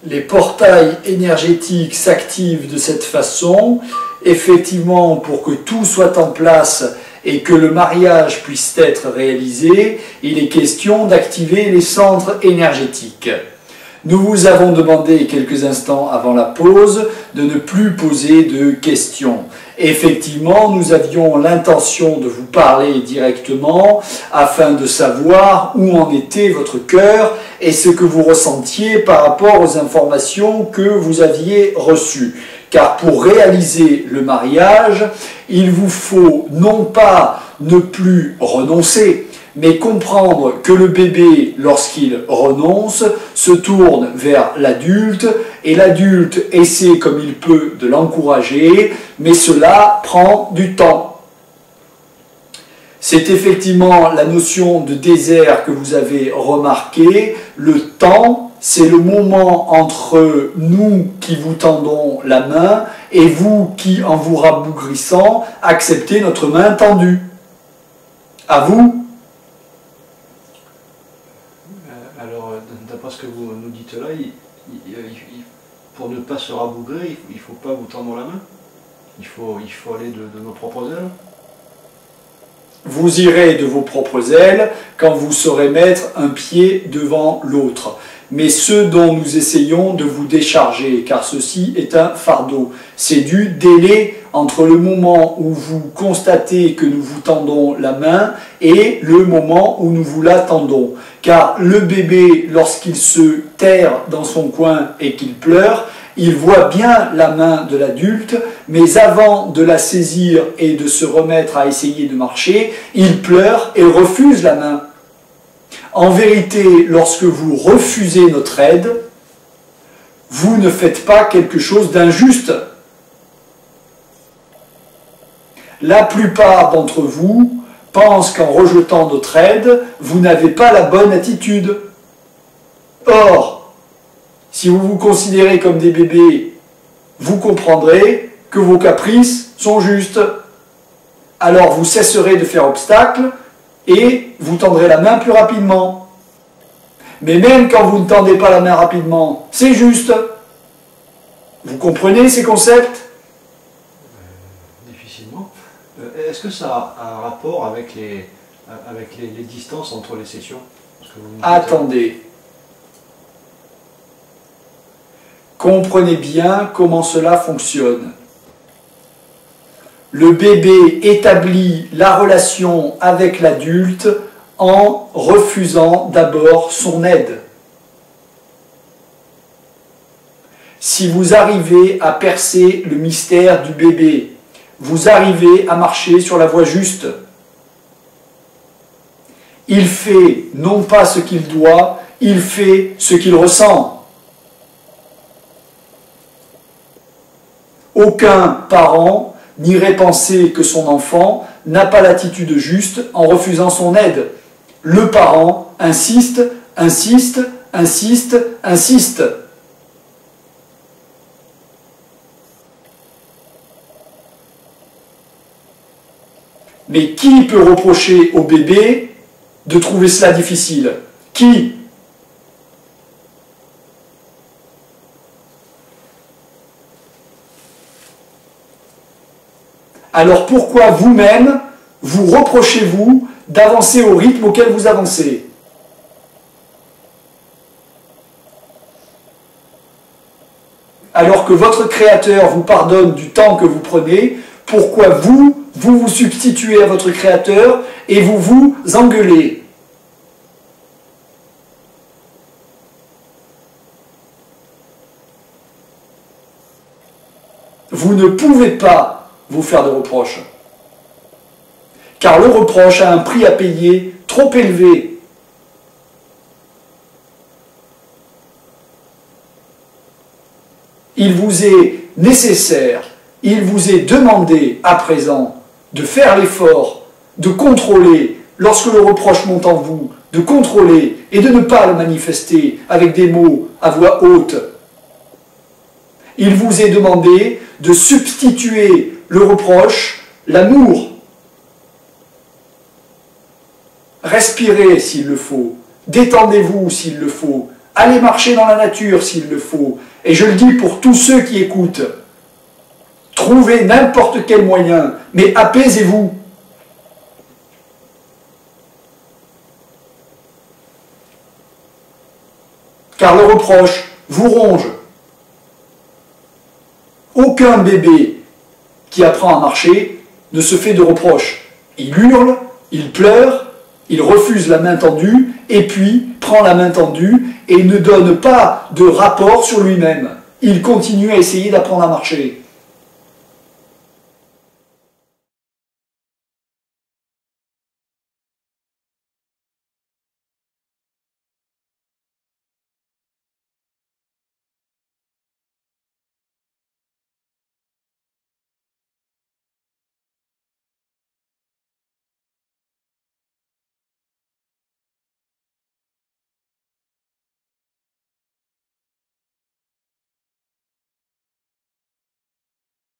les portails énergétiques s'activent de cette façon. Effectivement, pour que tout soit en place et que le mariage puisse être réalisé, il est question d'activer les centres énergétiques. Nous vous avons demandé quelques instants avant la pause de ne plus poser de questions. Effectivement, nous avions l'intention de vous parler directement afin de savoir où en était votre cœur et ce que vous ressentiez par rapport aux informations que vous aviez reçues. Car pour réaliser le mariage, il vous faut non pas ne plus renoncer, mais comprendre que le bébé, lorsqu'il renonce, se tourne vers l'adulte, et l'adulte essaie comme il peut de l'encourager, mais cela prend du temps. C'est effectivement la notion de désert que vous avez remarqué. Le temps, c'est le moment entre nous qui vous tendons la main et vous qui, en vous rabougrissant, acceptez notre main tendue. À vous. Alors, d'après ce que vous nous dites là, pour ne pas se rabougrer, il ne faut pas vous tendre la main. Il faut aller de nos propres ailes. Vous irez de vos propres ailes quand vous saurez mettre un pied devant l'autre. Mais ce dont nous essayons de vous décharger, car ceci est un fardeau, c'est du délai entre le moment où vous constatez que nous vous tendons la main et le moment où nous vous la tendons. Car le bébé, lorsqu'il se terre dans son coin et qu'il pleure, il voit bien la main de l'adulte, mais avant de la saisir et de se remettre à essayer de marcher, il pleure et refuse la main. En vérité, lorsque vous refusez notre aide, vous ne faites pas quelque chose d'injuste. La plupart d'entre vous pensent qu'en rejetant notre aide, vous n'avez pas la bonne attitude. Or, si vous vous considérez comme des bébés, vous comprendrez que vos caprices sont justes. Alors vous cesserez de faire obstacle et vous tendrez la main plus rapidement. Mais même quand vous ne tendez pas la main rapidement, c'est juste. Vous comprenez ces concepts? Difficilement. Est-ce que ça a un rapport avec les distances entre les sessions? Parce que vous me dites... Attendez. Comprenez bien comment cela fonctionne. Le bébé établit la relation avec l'adulte en refusant d'abord son aide. Si vous arrivez à percer le mystère du bébé, vous arrivez à marcher sur la voie juste. Il fait non pas ce qu'il doit, il fait ce qu'il ressent. Aucun parent n'irait penser que son enfant n'a pas l'attitude juste en refusant son aide. Le parent insiste, insiste, insiste, insiste. Mais qui peut reprocher au bébé de trouver cela difficile? Qui? Alors pourquoi vous-même, vous reprochez-vous d'avancer au rythme auquel vous avancez? Alors que votre Créateur vous pardonne du temps que vous prenez, pourquoi vous vous substituez à votre Créateur et vous vous engueulez? Vous ne pouvez pas vous faire de reproches. Car le reproche a un prix à payer trop élevé. Il vous est nécessaire, il vous est demandé à présent de faire l'effort, de contrôler, lorsque le reproche monte en vous, de contrôler et de ne pas le manifester avec des mots à voix haute. Il vous est demandé de substituer le reproche, l'amour. Respirez s'il le faut, détendez-vous s'il le faut, allez marcher dans la nature s'il le faut. Et je le dis pour tous ceux qui écoutent, trouvez n'importe quel moyen, mais apaisez-vous. Car le reproche vous ronge. Aucun bébé qui apprend à marcher ne se fait de reproches. Il hurle, il pleure, il refuse la main tendue, et puis prend la main tendue et ne donne pas de rapport sur lui-même. Il continue à essayer d'apprendre à marcher.